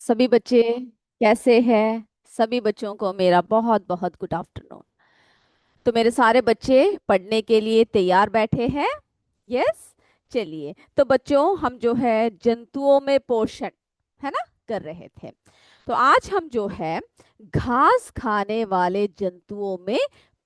सभी बच्चे कैसे हैं। सभी बच्चों को मेरा बहुत बहुत गुड आफ्टरनून। तो मेरे सारे बच्चे पढ़ने के लिए तैयार बैठे हैं। यस। चलिए तो बच्चों हम जो है जंतुओं में पोषण है ना कर रहे थे। तो आज हम जो है घास खाने वाले जंतुओं में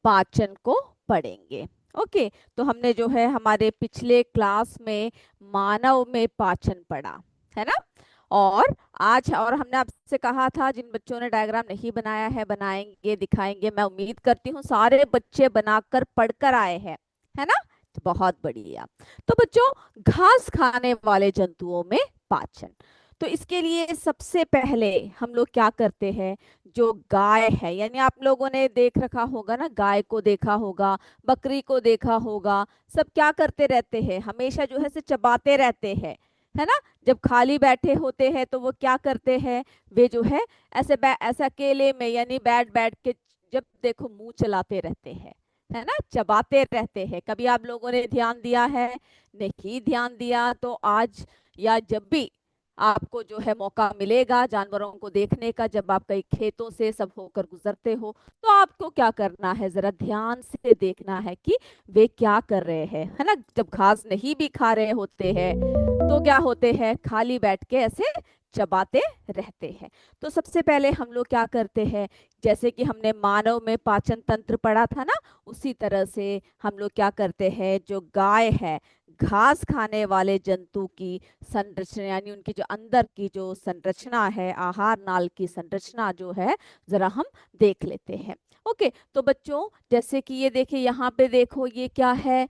पाचन को पढ़ेंगे। ओके। तो हमने जो है हमारे पिछले क्लास में मानव में पाचन पढ़ा है ना। और आज और हमने आपसे कहा था जिन बच्चों ने डायग्राम नहीं बनाया है बनाएंगे दिखाएंगे। मैं उम्मीद करती हूँ सारे बच्चे बनाकर पढ़कर आए हैं, है ना। तो बहुत बढ़िया। तो बच्चों घास खाने वाले जंतुओं में पाचन। तो इसके लिए सबसे पहले हम लोग क्या करते हैं। जो गाय है यानी आप लोगों ने देख रखा होगा ना, गाय को देखा होगा, बकरी को देखा होगा। सब क्या करते रहते हैं, हमेशा जो है से चबाते रहते हैं, है ना। जब खाली बैठे होते हैं तो वो क्या करते हैं, वे जो है ऐसे अकेले में यानी बैठ बैठ के जब देखो मुंह चलाते रहते हैं, है ना, चबाते रहते हैं। कभी आप लोगों ने ध्यान दिया है, नहीं ध्यान दिया तो आज या जब भी आपको जो है मौका मिलेगा जानवरों को देखने का, जब आप कई खेतों से सब होकर गुजरते हो, तो आपको क्या करना है, जरा ध्यान से देखना है कि वे क्या कर रहे हैं, है ना। जब घास नहीं भी खा रहे होते हैं तो क्या होते हैं, खाली बैठ के ऐसे चबाते रहते हैं। तो सबसे पहले हम लोग क्या करते हैं, जैसे कि हमने मानव में पाचन तंत्र पढ़ा था ना, उसी तरह से हम लोग क्या करते हैं, जो गाय है घास खाने वाले जंतु की संरचना यानी उनकी जो अंदर की जो संरचना है, आहार नाल की संरचना जो है, जरा हम देख लेते हैं। ओके। तो बच्चों जैसे कि ये देखिए, यहाँ पे देखो ये क्या है,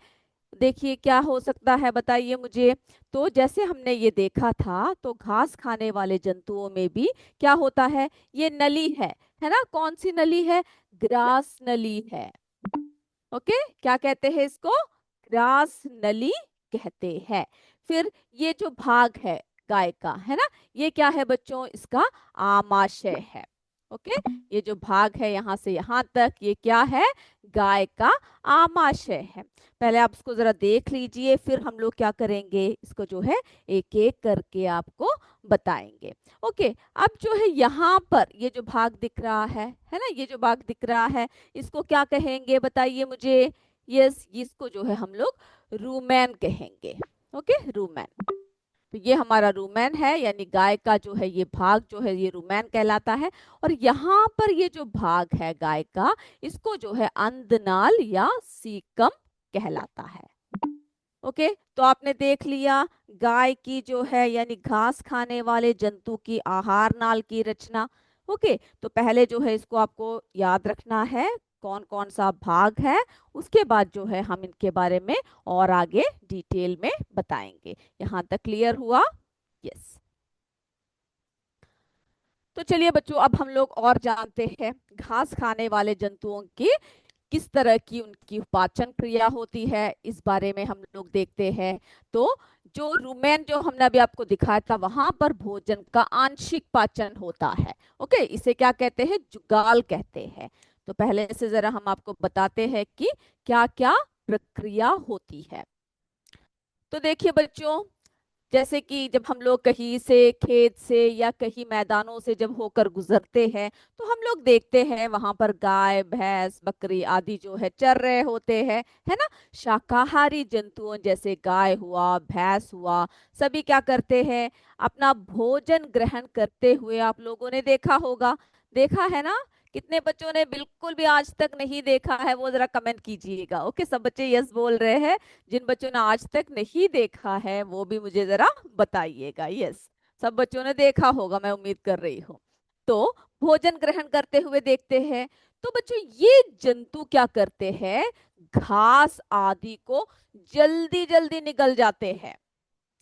देखिए क्या हो सकता है बताइए मुझे। तो जैसे हमने ये देखा था तो घास खाने वाले जंतुओं में भी क्या होता है, ये नली है ना। कौन सी नली है, ग्रास नली है। ओके, क्या कहते हैं इसको, ग्रास नली कहते हैं। फिर ये जो भाग है गाय का, है ना, ये क्या है बच्चों, इसका आमाशय है। ओके, ये जो भाग है यहाँ से यहाँ तक, ये क्या है, गाय का आमाशय है। पहले आप इसको जरा देख लीजिए, फिर हम लोग क्या करेंगे, इसको जो है एक एक करके आपको बताएंगे। ओके। अब जो है यहाँ पर ये जो भाग दिख रहा है ना, ये जो भाग दिख रहा है, इसको क्या कहेंगे बताइए मुझे। यस, इसको जो है हम लोग रूमेन कहेंगे। Okay, rumen. तो ये हमारा रूमेन है यानी गाय का जो है ये भाग जो है ये रूमेन कहलाता है। और यहाँ पर ये जो भाग है गाय का, इसको जो है अंदनाल या सीकम कहलाता है। ओके। तो आपने देख लिया गाय की जो है यानी घास खाने वाले जंतु की आहार नाल की रचना। ओके। तो पहले जो है इसको आपको याद रखना है कौन कौन सा भाग है, उसके बाद जो है हम इनके बारे में और आगे डिटेल में बताएंगे। यहाँ तक क्लियर हुआ। यस। तो चलिए बच्चों अब हम लोग और जानते हैं घास खाने वाले जंतुओं की किस तरह की उनकी पाचन क्रिया होती है, इस बारे में हम लोग देखते हैं। तो जो रुमेन जो हमने अभी आपको दिखाया था, वहां पर भोजन का आंशिक पाचन होता है। ओके, इसे क्या कहते हैं, जुगाल कहते हैं। तो पहले से जरा हम आपको बताते हैं कि क्या क्या प्रक्रिया होती है। तो देखिए बच्चों, जैसे कि जब हम लोग कहीं से खेत से या कहीं मैदानों से जब होकर गुजरते हैं, तो हम लोग देखते हैं वहां पर गाय भैंस बकरी आदि जो है चर रहे होते हैं, है ना। शाकाहारी जंतुओं जैसे गाय हुआ भैंस हुआ, सभी क्या करते हैं, अपना भोजन ग्रहण करते हुए आप लोगों ने देखा होगा, देखा है ना। कितने बच्चों ने बिल्कुल भी आज तक नहीं देखा है, वो जरा कमेंट कीजिएगा। ओके, सब बच्चे यस बोल रहे हैं। जिन बच्चों ने आज तक नहीं देखा है वो भी मुझे जरा बताइएगा। यस, सब बच्चों ने देखा होगा, मैं उम्मीद कर रही हूँ। तो भोजन ग्रहण करते हुए देखते हैं। तो बच्चों ये जंतु क्या करते हैं, घास आदि को जल्दी जल्दी निगल जाते हैं।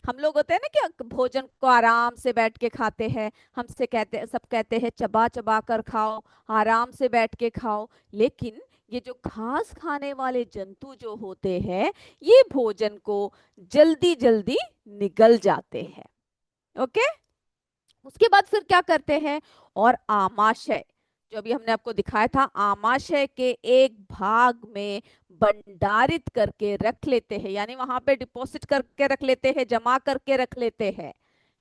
हम लोग होते हैं ना कि भोजन को आराम से बैठ के खाते हैं, हमसे कहते हैं, सब कहते हैं चबा चबा कर खाओ, आराम से बैठ के खाओ। लेकिन ये जो घास खाने वाले जंतु जो होते हैं, ये भोजन को जल्दी जल्दी निगल जाते हैं। ओके। उसके बाद फिर क्या करते हैं, और आमाशय जो अभी हमने आपको दिखाया था, आमाशय के एक भाग में भंडारित करके रख लेते हैं, यानी वहां पे डिपॉजिट करके रख लेते हैं, जमा करके रख लेते हैं,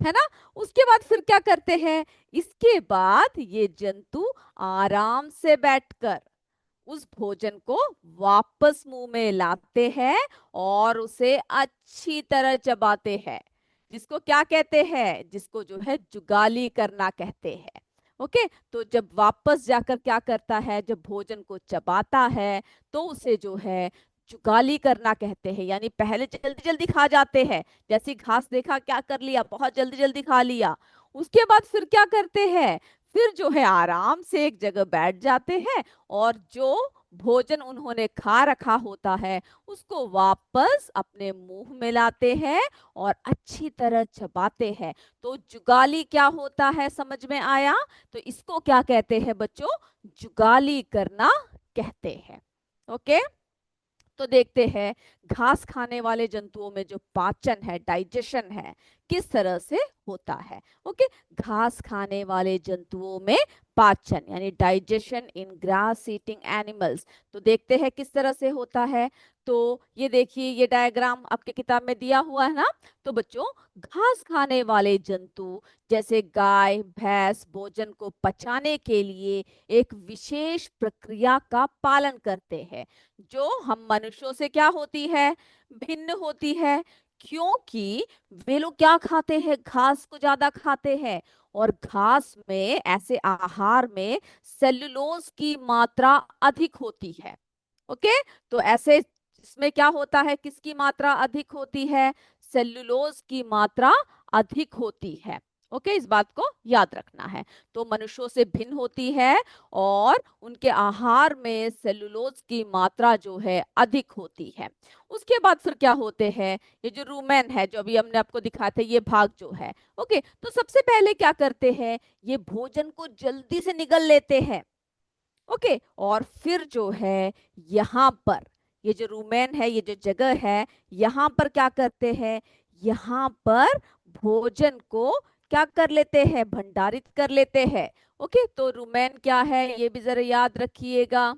है ना। उसके बाद फिर क्या करते हैं, इसके बाद ये जंतु आराम से बैठकर उस भोजन को वापस मुंह में लाते हैं और उसे अच्छी तरह चबाते हैं, जिसको क्या कहते हैं, जिसको जो है जुगाली करना कहते हैं। ओके, तो जब वापस जाकर क्या करता है, जब भोजन को चबाता है तो उसे जो है जुगाली करना कहते हैं। यानी पहले जल्दी जल्दी खा जाते हैं, जैसी घास देखा क्या कर लिया, बहुत जल्दी जल्दी खा लिया। उसके बाद फिर क्या करते हैं, फिर जो है आराम से एक जगह बैठ जाते हैं और जो भोजन उन्होंने खा रखा होता है उसको वापस अपने मुंह में लाते हैं और अच्छी तरह चबाते हैं। तो जुगाली क्या होता है, समझ में आया। तो इसको क्या कहते हैं बच्चों, जुगाली करना कहते हैं। ओके, तो देखते हैं घास खाने वाले जंतुओं में जो पाचन है, डाइजेशन है, किस तरह से होता है। ओके, घास खाने वाले जंतुओं में पाचन यानी डाइजेशन इन ग्रास ईटिंग एनिमल्स, तो देखते हैं किस तरह से होता है। तो ये देखिए, ये डायग्राम आपके किताब में दिया हुआ है ना। तो बच्चों, घास खाने वाले जंतु जैसे गाय भैंस भोजन को पचाने के लिए एक विशेष प्रक्रिया का पालन करते हैं, जो हम मनुष्यों से क्या होती है, भिन्न होती है। क्योंकि वे लोग क्या खाते हैं, घास को ज्यादा खाते हैं और घास में, ऐसे आहार में सेल्यूलोज की मात्रा अधिक होती है। ओके, तो ऐसे इसमें क्या होता है, किसकी मात्रा अधिक होती है, सेल्यूलोज की मात्रा अधिक होती है। ओके, इस बात को याद रखना है। तो मनुष्यों से भिन्न होती है और उनके आहार में सेल्यूलोज की मात्रा जो है अधिक होती है। उसके बाद फिर क्या होते हैं, ये जो रूमेन है जो अभी हमने आपको दिखाया था, ये भाग जो है, ओके, तो सबसे पहले क्या करते हैं, ये भोजन को जल्दी से निगल लेते हैं। ओके, और फिर जो है यहाँ पर, ये जो रूमेन है, ये जो जगह है, यहाँ पर क्या करते हैं, यहाँ पर भोजन को क्या कर लेते हैं, भंडारित कर लेते हैं। ओके, तो रूमेन क्या है ये भी जरा याद रखिएगा।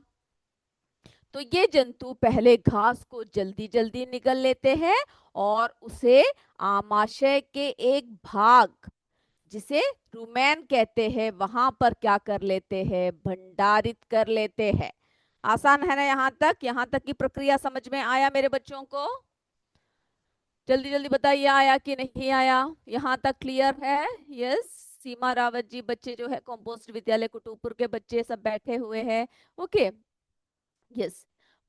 तो ये जंतु पहले घास को जल्दी जल्दी निगल लेते हैं और उसे आमाशय के एक भाग, जिसे रुमेन कहते हैं, वहां पर क्या कर लेते हैं, भंडारित कर लेते हैं। आसान है ना, यहाँ तक की प्रक्रिया समझ में आया मेरे बच्चों को। जल्दी जल्दी बताइए, आया कि नहीं आया, यहाँ तक क्लियर है। यस, सीमा रावत जी, बच्चे जो है कॉम्पोस्ट विद्यालय कुटुपुर के बच्चे सब बैठे हुए हैं। ओके, यस,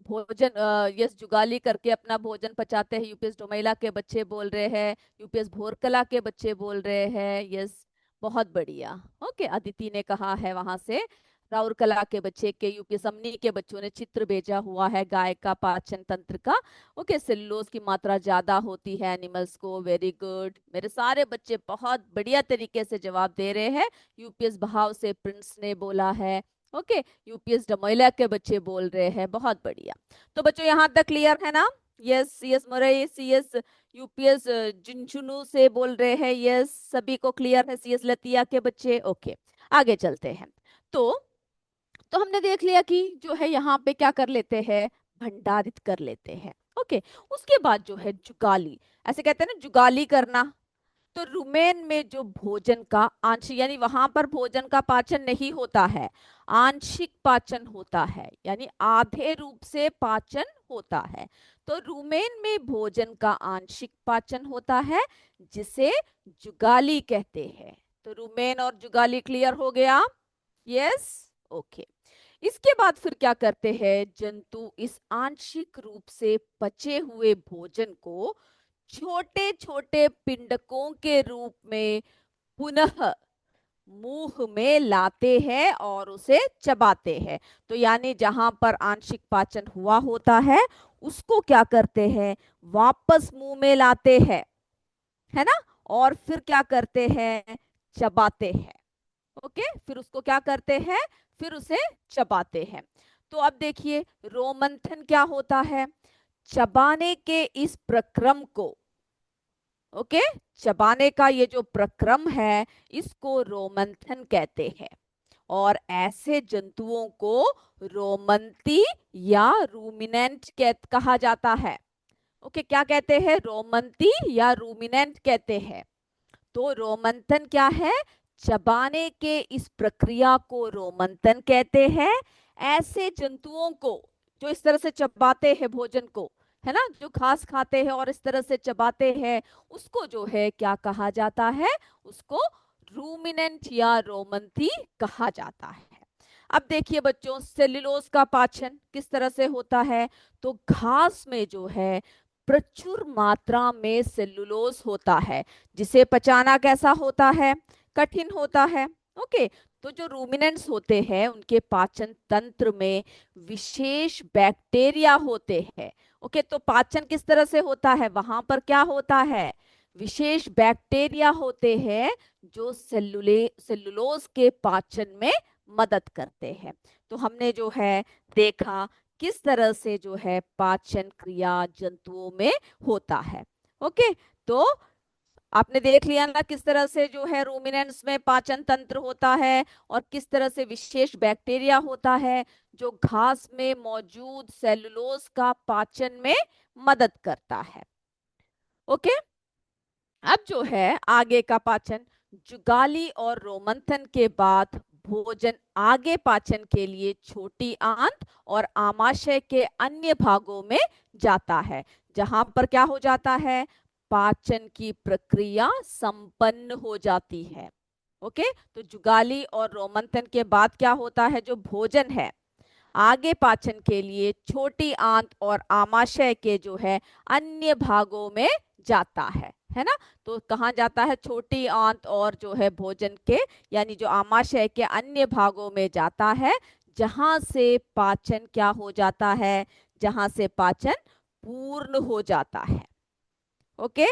भोजन, यस, जुगाली करके अपना भोजन पचाते हैं, यूपीएस डोमेला के बच्चे बोल रहे हैं, यूपीएस भोरकला के बच्चे बोल रहे हैं। यस, बहुत बढ़िया। ओके, अदिति ने कहा है वहां से, राउरकला के बच्चे के, यूपीएस अमनी के बच्चों ने चित्र भेजा हुआ है गाय का पाचन तंत्र का। ओके, सेलुलोज की मात्रा ज्यादा होती है एनिमल्स को। वेरी गुड, मेरे सारे बच्चे बहुत बढ़िया तरीके से जवाब दे रहे हैं। यूपीएस बहाव से प्रिंस ने बोला है। ओके, यूपीएस डमोइला के बच्चे बोल रहे हैं, बहुत बढ़िया। तो बच्चों यहाँ तक क्लियर है ना। यस, सीएस मोरे, सीएस यूपीएस झुंझुनू से बोल रहे हैं। यस, सभी को क्लियर है, सीएस लतिया के बच्चे। ओके, आगे चलते हैं। तो हमने देख लिया कि जो है यहाँ पे क्या कर लेते हैं, भंडारित कर लेते हैं। ओके, उसके बाद जो है जुगाली, ऐसे कहते हैं ना जुगाली करना। तो रुमेन में जो भोजन का आंशिक, यानी वहां पर भोजन का पाचन नहीं होता है, आंशिक पाचन होता है, यानी आधे रूप से पाचन होता है। तो रुमेन में भोजन का आंशिक पाचन होता है, जिसे जुगाली कहते हैं। तो रुमेन और जुगाली क्लियर हो गया। Yes, okay. इसके बाद फिर क्या करते हैं, जंतु इस आंशिक रूप से पचे हुए भोजन को छोटे छोटे पिंडकों के रूप में पुनः मुंह में लाते हैं और उसे चबाते हैं। तो यानी जहां पर आंशिक पाचन हुआ होता है उसको क्या करते हैं, वापस मुंह में लाते हैं, है ना, और फिर क्या करते हैं, चबाते हैं। ओके, फिर उसको क्या करते हैं, फिर उसे चबाते हैं। तो अब देखिए, रोमंथन क्या होता है, चबाने के इस प्रक्रम को, ओके, चबाने का ये जो प्रक्रम है इसको रोमंथन कहते हैं। और ऐसे जंतुओं को रोमंती या रूमिनेंट कहा जाता है। ओके, क्या कहते हैं, रोमंती या रूमिनेंट कहते हैं। तो रोमंथन क्या है? चबाने के इस प्रक्रिया को रोमंथन कहते हैं। ऐसे जंतुओं को जो इस तरह से चबाते हैं भोजन को, है ना, जो घास खाते हैं और इस तरह से चबाते हैं, उसको जो है क्या कहा जाता है? उसको रूमिनेंट या रोमंथी कहा जाता है। अब देखिए बच्चों, सेल्यूलोज का पाचन किस तरह से होता है? तो घास में जो है प्रचुर मात्रा में सेल्यूलोज होता है, जिसे पचाना कैसा होता है? कठिन होता है। ओके। तो जो रूमिनेंट्स होते हैं उनके पाचन तंत्र में विशेष बैक्टीरिया होते हैं। ओके, तो पाचन किस तरह से होता है? वहां पर क्या होता है? विशेष बैक्टीरिया होते हैं जो सेल्यूलोज के पाचन में मदद करते हैं। तो हमने जो है देखा किस तरह से जो है पाचन क्रिया जंतुओं में होता है। ओके। तो आपने देख लिया ना किस तरह से जो है रूमिनेंट्स में पाचन तंत्र होता है और किस तरह से विशेष बैक्टीरिया होता है जो घास में मौजूद सेलुलोज का पाचन में मदद करता है। ओके। अब जो है आगे का पाचन, जुगाली और रोमंथन के बाद भोजन आगे पाचन के लिए छोटी आंत और आमाशय के अन्य भागों में जाता है, जहां पर क्या हो जाता है? पाचन की प्रक्रिया संपन्न हो जाती है। ओके। तो जुगाली और रोमंथन के बाद क्या होता है? जो भोजन है आगे पाचन के लिए छोटी आंत और आमाशय के जो है अन्य भागों में जाता है ना। तो कहाँ जाता है? छोटी आंत और जो है भोजन के यानी जो आमाशय के अन्य भागों में जाता है, जहां से पाचन क्या हो जाता है? जहां से पाचन पूर्ण हो जाता है। ओके।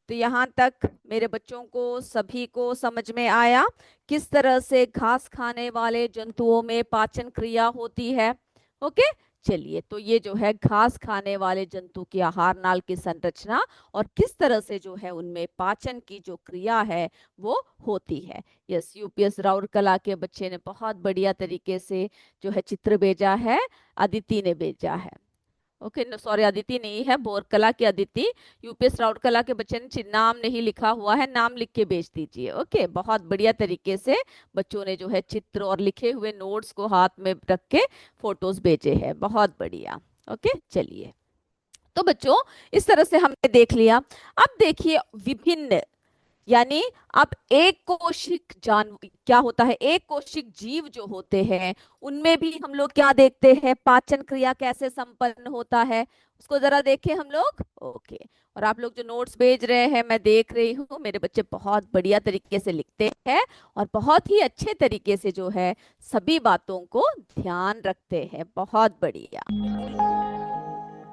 तो यहाँ तक मेरे बच्चों को सभी को समझ में आया किस तरह से घास खाने वाले जंतुओं में पाचन क्रिया होती है। ओके। चलिए, तो ये जो है घास खाने वाले जंतु की आहार नाल की संरचना और किस तरह से जो है उनमें पाचन की जो क्रिया है वो होती है। यस, यूपीएस राउरकला के बच्चे ने बहुत बढ़िया तरीके से जो है चित्र भेजा है, अदिति ने भेजा है। ओके, सॉरी, अदिति नहीं है, बोरकला की अदिति। यूपीएस राउरकला के बच्चे ने नाम नहीं लिखा हुआ है, नाम लिख के भेज दीजिए। ओके, बहुत बढ़िया तरीके से बच्चों ने जो है चित्र और लिखे हुए नोट्स को हाथ में रख के फोटोज भेजे हैं, बहुत बढ़िया। ओके, चलिए, तो बच्चों इस तरह से हमने देख लिया। अब देखिए विभिन्न, यानी अब एक कोशिक जान क्या होता है? एक कोशिक जीव जो होते हैं उनमें भी हम लोग क्या देखते हैं? पाचन क्रिया कैसे संपन्न होता है, उसको जरा देखें हम लोग। ओके। और आप लोग जो नोट्स भेज रहे हैं मैं देख रही हूँ, मेरे बच्चे बहुत बढ़िया तरीके से लिखते हैं और बहुत ही अच्छे तरीके से जो है सभी बातों को ध्यान रखते हैं। बहुत बढ़िया।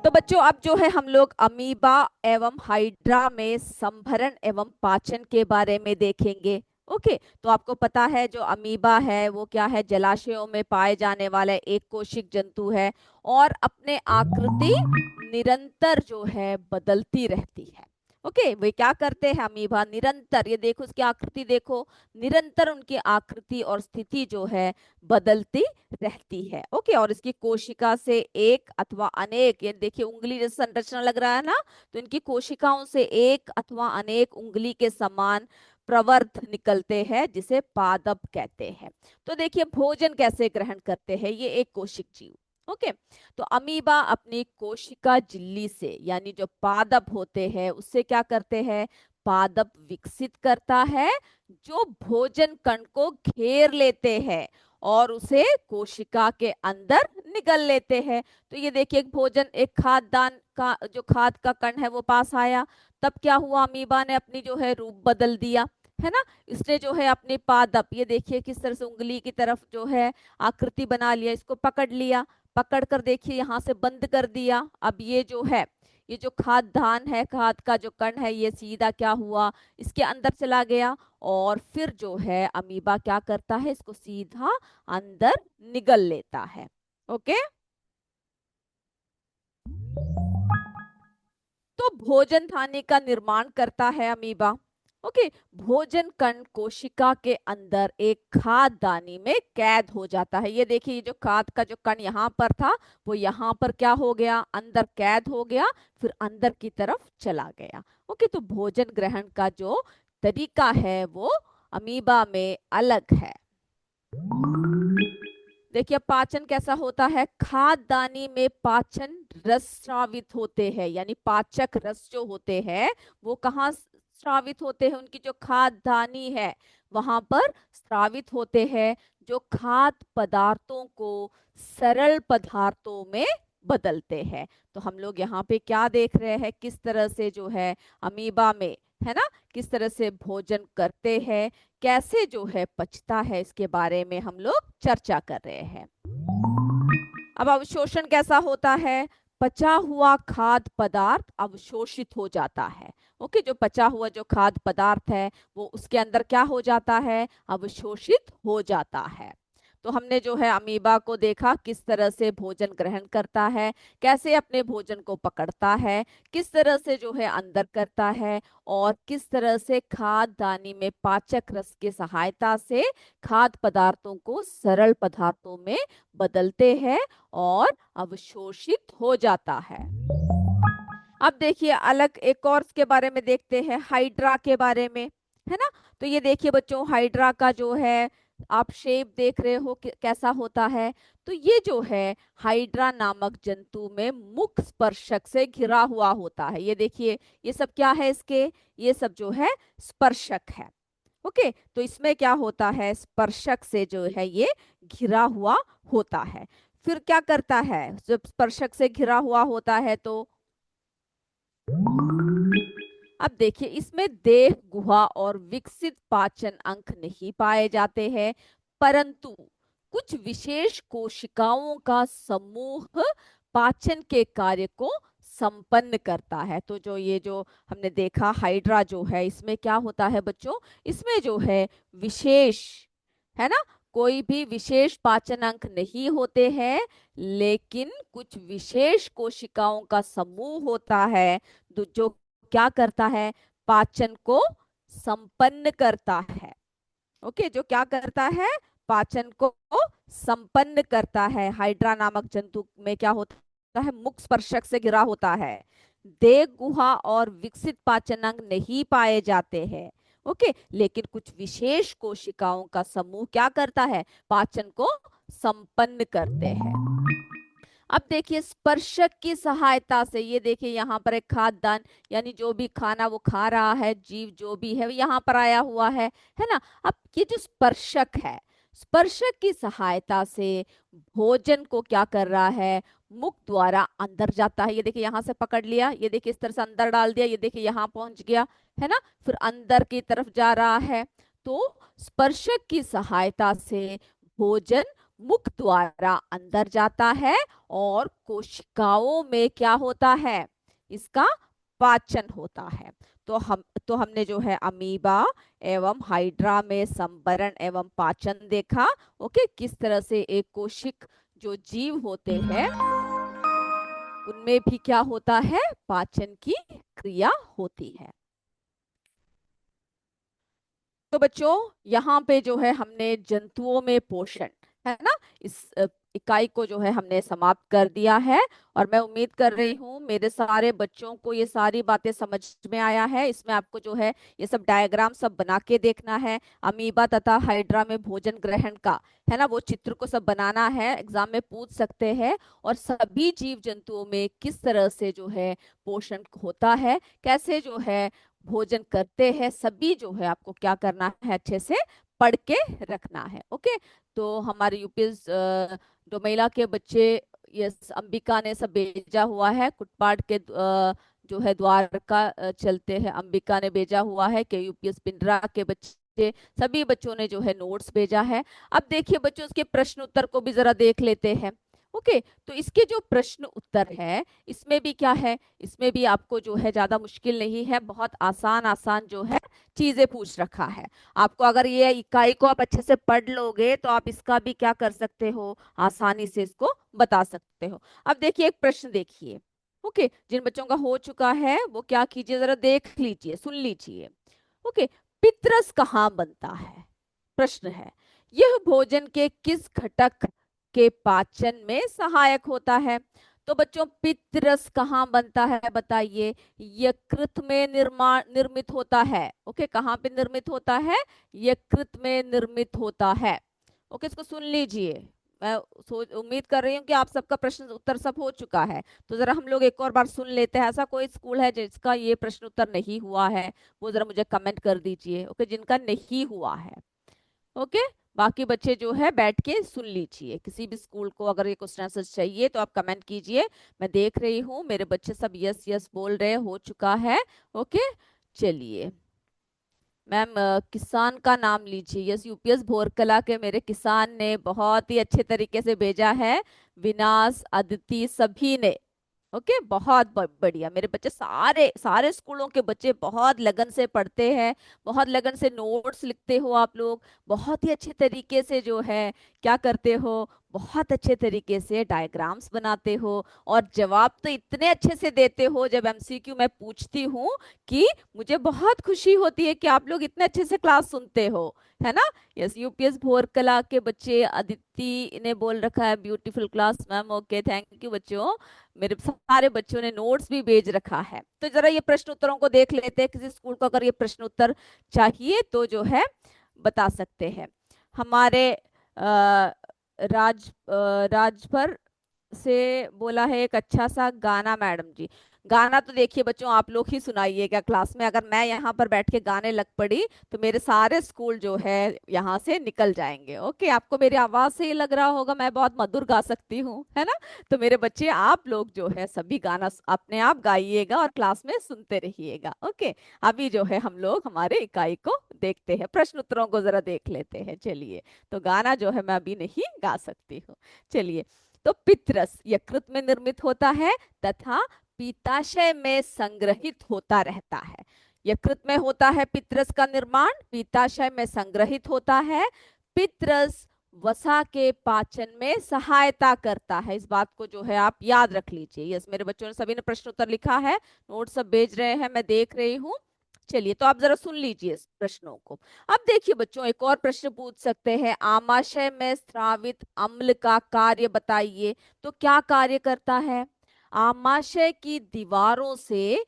तो बच्चों अब जो है हम लोग अमीबा एवं हाइड्रा में संभरण एवं पाचन के बारे में देखेंगे। ओके। तो आपको पता है जो अमीबा है वो क्या है? जलाशयों में पाए जाने वाला एक कोशिक जंतु है और अपने आकृति निरंतर जो है बदलती रहती है। ओके, वे क्या करते हैं? अमीबा निरंतर, ये देखो उसकी आकृति देखो, निरंतर उनकी आकृति और स्थिति जो है बदलती रहती है। ओके। और इसकी कोशिका से एक अथवा अनेक, ये देखिए उंगली जैसा संरचना लग रहा है ना, तो इनकी कोशिकाओं से एक अथवा अनेक उंगली के समान प्रवर्ध निकलते हैं जिसे पादप कहते हैं। तो देखिए भोजन कैसे ग्रहण करते हैं ये एक कोशिक जीव। ओके। तो अमीबा अपनी कोशिका झिल्ली से यानी जो पादप होते हैं उससे क्या करते हैं? पादप विकसित करता है जो भोजन कण को घेर लेते हैं और उसे कोशिका के अंदर निगल लेते हैं। तो ये देखिए भोजन, एक खाद्यान्न का जो खाद का कण है वो पास आया, तब क्या हुआ? अमीबा ने अपनी जो है रूप बदल दिया, है ना। इसने जो है अपने पादप, ये देखिए किस तरह से उंगली की तरफ जो है आकृति बना लिया, इसको पकड़ लिया, पकड़ कर देखिए यहाँ से बंद कर दिया। अब ये जो है, ये जो खाद्यान्न है, खाद का जो कण है, ये सीधा क्या हुआ? इसके अंदर चला गया और फिर जो है अमीबा क्या करता है? इसको सीधा अंदर निगल लेता है। ओके। तो भोजन थाली का निर्माण करता है अमीबा। ओके। भोजन कण कोशिका के अंदर एक खाद्यदानी में कैद हो जाता है। ये देखिए ये जो खाद का जो कण यहाँ पर था वो यहाँ पर क्या हो गया? अंदर कैद हो गया, फिर अंदर की तरफ चला गया। ओके। तो भोजन ग्रहण का जो तरीका है वो अमीबा में अलग है। देखिए पाचन कैसा होता है, खाद्यदानी में पाचन रस स्रावित होते हैं, यानी पाचक रस जो होते हैं वो कहाँ स्रावित होते हैं, उनकी जो खाद्यदानी है वहां पर स्रावित होते हैं, जो खाद्य पदार्थों को सरल पदार्थों में बदलते हैं। तो हम लोग यहाँ पे क्या देख रहे हैं, किस तरह से जो है अमीबा में, है ना, किस तरह से भोजन करते हैं, कैसे जो है पचता है, इसके बारे में हम लोग चर्चा कर रहे हैं। अब अवशोषण कैसा होता है, पचा हुआ खाद्य पदार्थ अवशोषित हो जाता है। ओके, जो पचा हुआ जो खाद्य पदार्थ है वो उसके अंदर क्या हो जाता है, अवशोषित हो जाता है। तो हमने जो है अमीबा को देखा किस तरह से भोजन ग्रहण करता है, कैसे अपने भोजन को पकड़ता है, किस तरह से जो है अंदर करता है, और किस तरह से खाद्यदानी में पाचक रस की सहायता से खाद्य पदार्थों को सरल पदार्थों में बदलते हैं और अवशोषित हो जाता है। अब देखिए अलग एक और के बारे में देखते हैं, हाइड्रा के बारे में, है ना। तो ये देखिए बच्चों, हाइड्रा का जो है आप शेप देख रहे हो कैसा होता है। तो ये जो है हाइड्रा नामक जंतु में मुख स्पर्शक से घिरा हुआ होता है। ये देखिए ये सब क्या है इसके, ये सब जो है स्पर्शक है। ओके, तो इसमें क्या होता है, स्पर्शक से जो है ये घिरा हुआ होता है। फिर क्या करता है, जब स्पर्शक से घिरा हुआ होता है तो अब देखिए इसमें देह गुहा और विकसित पाचन अंग नहीं पाए जाते हैं, परंतु कुछ विशेष कोशिकाओं का समूह पाचन के कार्य को संपन्न करता है। तो जो ये जो हमने देखा हाइड्रा जो है, इसमें क्या होता है बच्चों, इसमें जो है विशेष, है ना, कोई भी विशेष पाचन अंग नहीं होते हैं, लेकिन कुछ विशेष कोशिकाओं का समूह होता है जो क्या करता है, पाचन को संपन्न करता है। ओके, जो क्या करता है, पाचन को संपन्न करता है। हाइड्रा नामक जंतु में क्या होता है, मुख स्पर्शक से घिरा होता है, देह गुहा और विकसित पाचन अंग नहीं पाए जाते हैं। ओके, लेकिन कुछ विशेष कोशिकाओं का समूह क्या करता है, पाचन को संपन्न करते हैं। अब देखिए स्पर्शक की सहायता से, ये देखिए यहाँ पर एक खाद्यान्न, यानी जो भी खाना वो खा रहा है, जीव जो भी है यहाँ पर आया हुआ है ना। अब ये जो स्पर्शक है, स्पर्शक की सहायता से भोजन को क्या कर रहा है, मुख द्वारा अंदर जाता है। ये देखिए यहाँ से पकड़ लिया, ये देखिए इस तरह से अंदर डाल दिया, ये देखिए यहाँ पहुंच गया, है ना, फिर अंदर की तरफ जा रहा है। तो स्पर्शक की सहायता से भोजन मुख द्वारा अंदर जाता है और कोशिकाओं में क्या होता है, इसका पाचन होता है। तो हमने जो है अमीबा एवं हाइड्रा में संवरण एवं पाचन देखा। ओके, किस तरह से एक कोशिक जो जीव होते हैं उनमें भी क्या होता है, पाचन की क्रिया होती है। तो बच्चों यहाँ पे जो है हमने जंतुओं में पोषण, है ना, इस इकाई को जो है हमने समाप्त कर दिया है। और मैं उम्मीद कर रही हूँ मेरे सारे बच्चों को ये सारी बातें समझ में आया है। इसमें आपको जो है ये सब डायग्राम सब बना के देखना है, अमीबा तथा हाइड्रा में भोजन ग्रहण का, है ना, वो चित्र को सब बनाना है, एग्जाम में पूछ सकते हैं। और सभी जीव जंतुओं में किस तरह से जो है पोषण होता है, कैसे जो है भोजन करते हैं, सभी जो है आपको क्या करना है, अच्छे से पढ़ के रखना है। ओके, तो हमारे यूपीएस डोमेला के बच्चे, ये अंबिका ने सब भेजा हुआ है, कुटपाड़ के जो है द्वारका चलते हैं, अंबिका ने भेजा हुआ है कि यूपीएस पिंडरा के बच्चे, सभी बच्चों ने जो है नोट्स भेजा है। अब देखिए बच्चों इसके प्रश्न उत्तर को भी जरा देख लेते हैं। ओके, तो इसके जो प्रश्न उत्तर है इसमें भी क्या है, इसमें भी आपको जो है ज्यादा मुश्किल नहीं है, बहुत आसान आसान जो है चीजें पूछ रखा है आपको। अगर ये इकाई को आप अच्छे से पढ़ लोगे तो आप इसका भी क्या कर सकते हो, आसानी से इसको बता सकते हो। अब देखिए एक प्रश्न देखिए। ओके, जिन बच्चों का हो चुका है वो क्या कीजिए, जरा देख लीजिए, सुन लीजिए। ओके, पितरस कहाँ बनता है, प्रश्न है, यह भोजन के किस घटक के पाचन में सहायक होता है। तो बच्चों पित्त रस कहाँ बनता है बताइए? यकृत में निर्मित होता है। ओके, कहाँ पे निर्मित होता है? यकृत में निर्मित होता है। ओके, इसको सुन लीजिए। मैं सोच उम्मीद कर रही हूँ कि आप सबका प्रश्न उत्तर सब हो चुका है। तो जरा हम लोग एक और बार सुन लेते हैं। ऐसा कोई स्कूल है जिसका ये प्रश्न उत्तर नहीं हुआ है? वो जरा मुझे कमेंट कर दीजिए। ओके, जिनका नहीं हुआ है। ओके, बाकी बच्चे जो है बैठ के सुन लीजिए। किसी भी स्कूल को अगर ये क्वेश्चन आंसर चाहिए तो आप कमेंट कीजिए। मैं देख रही हूँ मेरे बच्चे सब यस यस बोल रहे, हो चुका है। ओके, चलिए। मैम किसान का नाम लीजिए। यस, यूपीएस भोरकला के मेरे किसान ने बहुत ही अच्छे तरीके से भेजा है। विनाश, अदिति, सभी ने। ओके, बहुत बढ़िया। मेरे बच्चे सारे सारे स्कूलों के बच्चे बहुत लगन से पढ़ते हैं, बहुत लगन से नोट्स लिखते हो आप लोग। बहुत ही अच्छे तरीके से जो है क्या करते हो, बहुत अच्छे तरीके से डायग्राम्स बनाते हो। और जवाब तो इतने अच्छे से देते हो जब एमसीक्यू मैं पूछती हूँ, कि मुझे बहुत खुशी होती है कि आप लोग इतने अच्छे से क्लास सुनते हो, है ना? यस, यूपीएस भोरकला के बच्चे, अदिति ने बोल रखा है beautiful class ma'am. Okay, thank you बच्चों। मेरे सारे बच्चों ने नोट्स भी भेज रखा है। तो जरा ये प्रश्न उत्तरों को देख लेते हैं। किसी स्कूल को अगर ये प्रश्न उत्तर चाहिए तो जो है बता सकते हैं। हमारे राजभर से बोला है एक अच्छा सा गाना मैडम जी। गाना तो देखिए बच्चों आप लोग ही सुनाइएगा क्लास में। अगर मैं यहाँ पर बैठ के गाने लग पड़ी तो मेरे सारे स्कूल जो है यहाँ से निकल जाएंगे। ओके, आपको मेरी आवाज से ही लग रहा होगा मैं बहुत मधुर गा सकती हूँ, है ना? तो मेरे बच्चे आप लोग जो है सभी गाना अपने आप गाइएगा और क्लास में सुनते रहिएगा। ओके, अभी जो है हम लोग हमारे इकाई को देखते हैं, प्रश्न उत्तरों को जरा देख लेते हैं। चलिए, तो गाना जो है मैं अभी नहीं गा सकती हूँ। चलिए, तो पितरस यकृत में निर्मित होता है तथा पीताशय में संग्रहित होता रहता है। यकृत में होता है पितरस का निर्माण, पीताशय में संग्रहित होता है। पितरस वसा के पाचन में सहायता करता है। इस बात को जो है आप याद रख लीजिए। यस, मेरे बच्चों ने सभी ने प्रश्न उत्तर लिखा है, नोट सब भेज रहे हैं, मैं देख रही हूँ। चलिए, तो आप जरा सुन लीजिए इस प्रश्नों को। अब देखिए बच्चों, एक और प्रश्न पूछ सकते हैं, आमाशय में स्रावित अम्ल का कार्य बताइए। तो क्या कार्य करता है? आमाशय की दीवारों से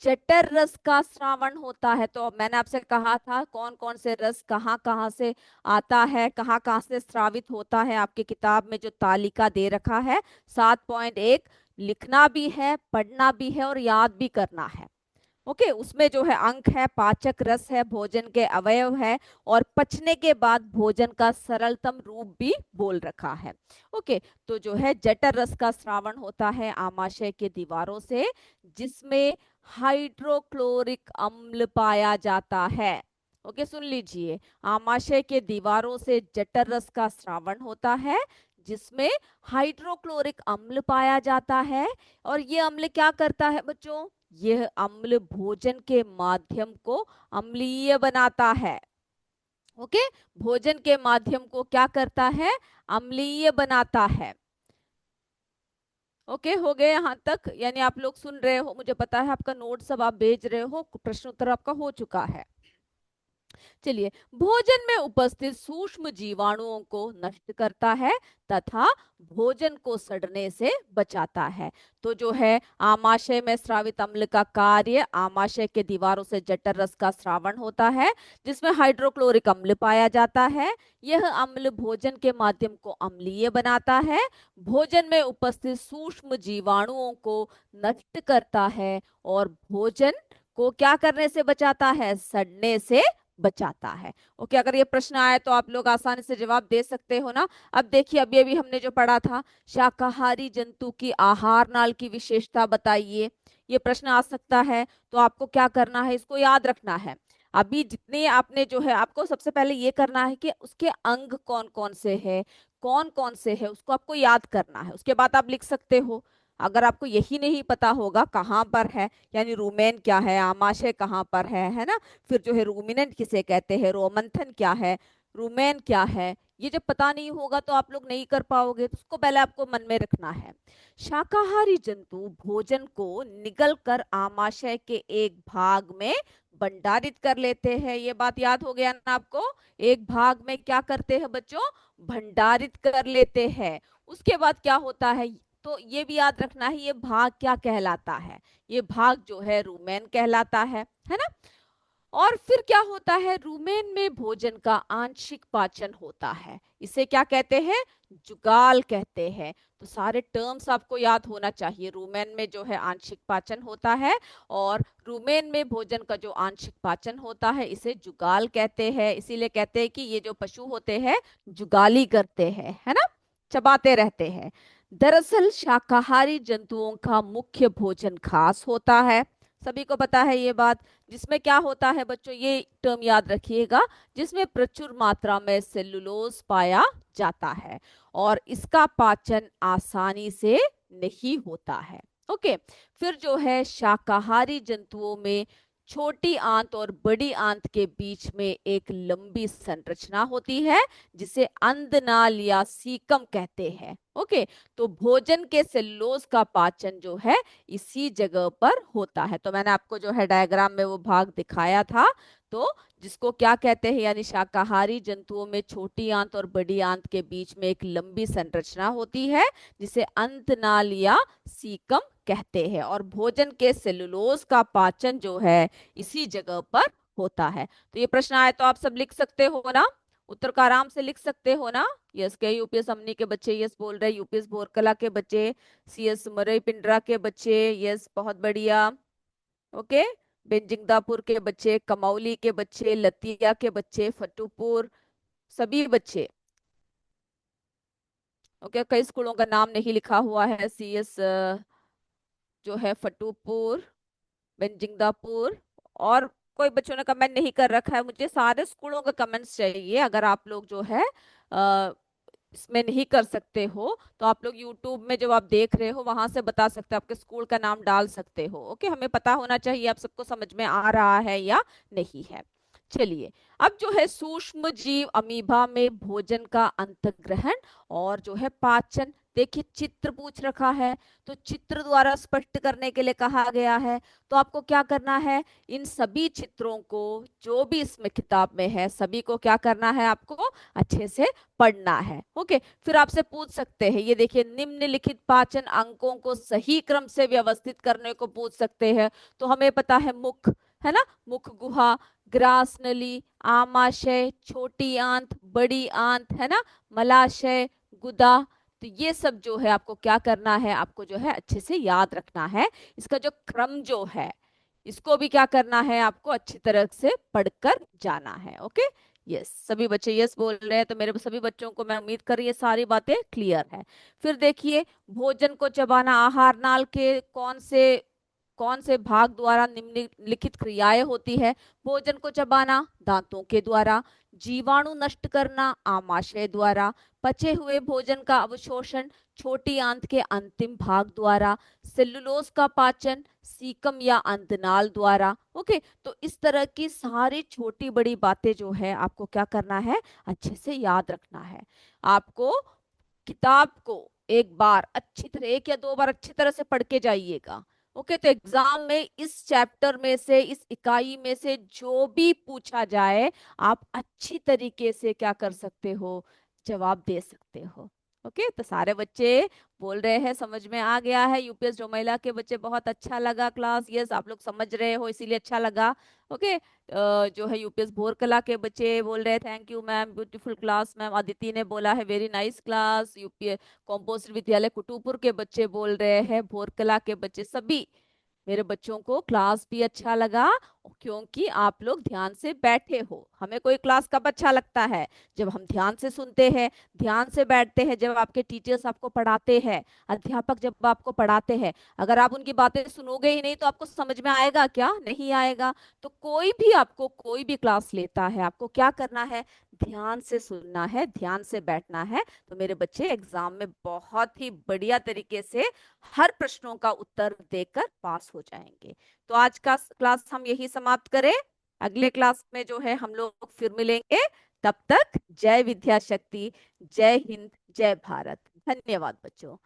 जठर रस का स्रावण होता है। तो मैंने आपसे कहा था कौन कौन से रस कहाँ कहाँ से आता है, कहाँ कहाँ से स्रावित होता है। आपकी किताब में जो तालिका दे रखा है 7.1, लिखना भी है, पढ़ना भी है और याद भी करना है। ओके, उसमें जो है अंक है, पाचक रस है, भोजन के अवयव है, और पचने के बाद भोजन का सरलतम रूप भी बोल रखा है। ओके, तो जो है जठर रस का स्रावण होता है आमाशय के दीवारों से, जिसमें हाइड्रोक्लोरिक अम्ल पाया जाता है। ओके, सुन लीजिए, आमाशय के दीवारों से जठर रस का स्रावण होता है जिसमें हाइड्रोक्लोरिक अम्ल पाया जाता है। और ये अम्ल क्या करता है बच्चों? यह अम्ल भोजन के माध्यम को अम्लीय बनाता है। ओके, भोजन के माध्यम को क्या करता है? अम्लीय बनाता है। ओके, हो गए यहाँ तक? यानी आप लोग सुन रहे हो, मुझे पता है आपका नोट सब आप भेज रहे हो, प्रश्न उत्तर आपका हो चुका है। चलिए, भोजन में उपस्थित सूक्ष्म जीवाणुओं को नष्ट करता है तथा भोजन को सड़ने से बचाता है। तो जो है आमाशय में स्रावित अम्ल का कार्य, आमाशय के दीवारों से जठर रस का स्रावण होता है जिसमें हाइड्रोक्लोरिक अम्ल पाया जाता है। यह अम्ल भोजन के माध्यम को अम्लीय बनाता है, भोजन में उपस्थित सूक्ष्म जीवाणुओं को नष्ट करता है और भोजन को क्या करने से बचाता है? सड़ने से बचाता है। ओके, अगर ये प्रश्न आए तो आप लोग आसानी से जवाब दे सकते हो ना? अब देखिए, अभी अभी हमने जो पढ़ा था, शाकाहारी जंतु की आहार नाल की विशेषता बताइए। ये प्रश्न आ सकता है, तो आपको क्या करना है, इसको याद रखना है। अभी जितने आपने जो है, आपको सबसे पहले ये करना है कि उसके अंग कौन कौन से है, कौन कौन से है, उसको आपको याद करना है। उसके बाद आप लिख सकते हो। अगर आपको यही नहीं पता होगा कहाँ पर है, यानी रूमेन क्या है, आमाशय कहाँ पर है ना, फिर जो है रूमिनेंट किसे कहते हैं, रोमंथन क्या है, रूमेन क्या है, ये जब पता नहीं होगा तो आप लोग नहीं कर पाओगे। तो उसको पहले आपको मन में रखना है। शाकाहारी जंतु भोजन को निगल कर आमाशय के एक भाग में भंडारित कर लेते हैं। ये बात याद हो गया ना आपको? एक भाग में क्या करते हैं बच्चों? भंडारित कर लेते हैं। उसके बाद क्या होता है? तो ये भी याद रखना है ये भाग क्या कहलाता है। ये भाग जो है रुमेन कहलाता है ना। और फिर क्या होता है, रुमेन में भोजन का आंशिक पाचन होता है, इसे क्या कहते हैं, जुगाल कहते हैं। तो सारे टर्म्स आपको याद होना चाहिए। रुमेन में जो है आंशिक पाचन होता है, और रुमेन में भोजन का जो आंशिक पाचन होता है इसे जुगाल कहते हैं। इसीलिए कहते हैं कि ये जो पशु होते हैं जुगाली करते हैं, है ना, चबाते रहते हैं। दरअसल शाकाहारी जंतुओं का मुख्य भोजन घास होता है, सभी को पता है ये बात। जिसमें क्या होता है बच्चों, ये टर्म याद रखिएगा, जिसमें प्रचुर मात्रा में सेलुलोज पाया जाता है और इसका पाचन आसानी से नहीं होता है। ओके। फिर जो है शाकाहारी जंतुओं में छोटी आंत और बड़ी आंत के बीच में एक लंबी संरचना होती है जिसे अंदनाल या सीकम कहते हैं। ओके। तो भोजन के सेलुलोज का पाचन जो है इसी जगह पर होता है। तो मैंने आपको जो है डायग्राम में वो भाग दिखाया था। तो जिसको क्या कहते हैं, यानी शाकाहारी जंतुओं में छोटी आंत और बड़ी आंत के बीच में एक लंबी संरचना होती है जिसे अंतनाल या सीकम कहते हैं, और भोजन के सेलुलोज का पाचन जो है इसी जगह पर होता है। तो ये प्रश्न आए तो आप सब लिख सकते हो ना, उत्तर का आराम से लिख सकते हो ना। यस के यूपीएस हमनी के बच्चे यस बोल रहे, यूपीएस भोरकला के बच्चे, सीएस मरई पिंडरा के बच्चे यस, बहुत बढ़िया। ओके। बेंजिंगदापुर के बच्चे, कमौली के बच्चे, लतिया के बच्चे, फतूपुर, सभी बच्चे। ओके। कई स्कूलों का नाम नहीं लिखा हुआ है, सीएस जो है फतूपुर, बेंजिंगदापुर, और कोई बच्चों ने कमेंट नहीं कर रखा है। मुझे सारे स्कूलों का कमेंट्स चाहिए। अगर आप लोग जो है इसमें नहीं कर सकते हो तो आप लोग यूट्यूब में जब आप देख रहे हो वहां से बता सकते हो, आपके स्कूल का नाम डाल सकते हो। ओके। हमें पता होना चाहिए आप सबको समझ में आ रहा है या नहीं है। चलिए, अब जो है सूक्ष्म जीव अमीबा में भोजन का अंतग्रहण और जो है पाचन, देखिए चित्र पूछ रखा है तो चित्र द्वारा स्पष्ट करने के लिए कहा गया है। तो आपको क्या करना है, इन सभी चित्रों को जो भी इसमें किताब में है सभी को क्या करना है, आपको अच्छे से पढ़ना है। ओके। फिर आपसे पूछ सकते हैं, ये देखिए निम्नलिखित पाचन अंगों को सही क्रम से व्यवस्थित करने को पूछ सकते हैं। तो हमें पता है मुख, है ना, मुख गुहा, ग्रास नली, आमाशय, छोटी आंत, बड़ी आंत, है ना, मलाशय, गुदा। तो ये सब जो है आपको क्या करना है, आपको जो है अच्छे से याद रखना है। इसका जो क्रम जो है इसको भी क्या करना है, आपको अच्छी तरह से पढ़कर जाना है। ओके। यस, सभी बच्चे यस बोल रहे हैं, तो मेरे सभी बच्चों को मैं उम्मीद कर रही है सारी बातें क्लियर है। फिर देखिए, भोजन को चबाना आहार नाल के कौन से भाग द्वारा निम्नलिखित क्रियाएं होती है। भोजन को चबाना दांतों के द्वारा, जीवाणु नष्ट करना आमाशय द्वारा, पचे हुए भोजन का अवशोषण छोटी आंत के अंतिम भाग द्वारा, सेलुलोज का पाचन सीकम या अंतनाल द्वारा। ओके। तो इस तरह की सारी छोटी बड़ी बातें जो है आपको क्या करना है, अच्छे से याद रखना है। आपको किताब को एक बार अच्छी तरह, एक या दो बार अच्छी तरह से पढ़ के जाइएगा। ओके। तो एग्जाम में इस चैप्टर में से, इस इकाई में से जो भी पूछा जाए आप अच्छी तरीके से क्या कर सकते हो, जवाब दे सकते हो। ओके। तो सारे बच्चे बोल रहे हैं समझ में आ गया है। यूपीएस डोमेला के बच्चे बहुत अच्छा लगा क्लास, यस आप लोग समझ रहे हो इसीलिए अच्छा लगा। ओके। जो है यूपीएस भोर कला के बच्चे बोल रहे हैं thank you ma'am, beautiful class ma'am. Aditi ने बोला है very nice class. UPS composite विद्यालय कुटुपुर के बच्चे बोल रहे हैं, भोर कला के बच्चे, सभी मेरे बच्चों को क्लास भी अच्छा लगा क्योंकि आप लोग ध्यान से बैठे हो। हमें कोई क्लास कब अच्छा लगता है, जब हम ध्यान से सुनते हैं, ध्यान से बैठते हैं, जब आपके टीचर्स आपको पढ़ाते हैं, अध्यापक जब आपको पढ़ाते हैं। अगर आप उनकी बातें सुनोगे ही नहीं तो आपको समझ में आएगा क्या, नहीं आएगा। तो कोई भी आपको कोई भी क्लास लेता है आपको क्या करना है, ध्यान से सुनना है, ध्यान से बैठना है। तो मेरे बच्चे एग्जाम में बहुत ही बढ़िया तरीके से हर प्रश्नों का उत्तर देकर पास हो जाएंगे। तो आज का क्लास हम यही समाप्त करें। अगले क्लास में जो है हम लोग फिर मिलेंगे। तब तक जय विद्या शक्ति, जय हिंद, जय भारत। धन्यवाद बच्चों।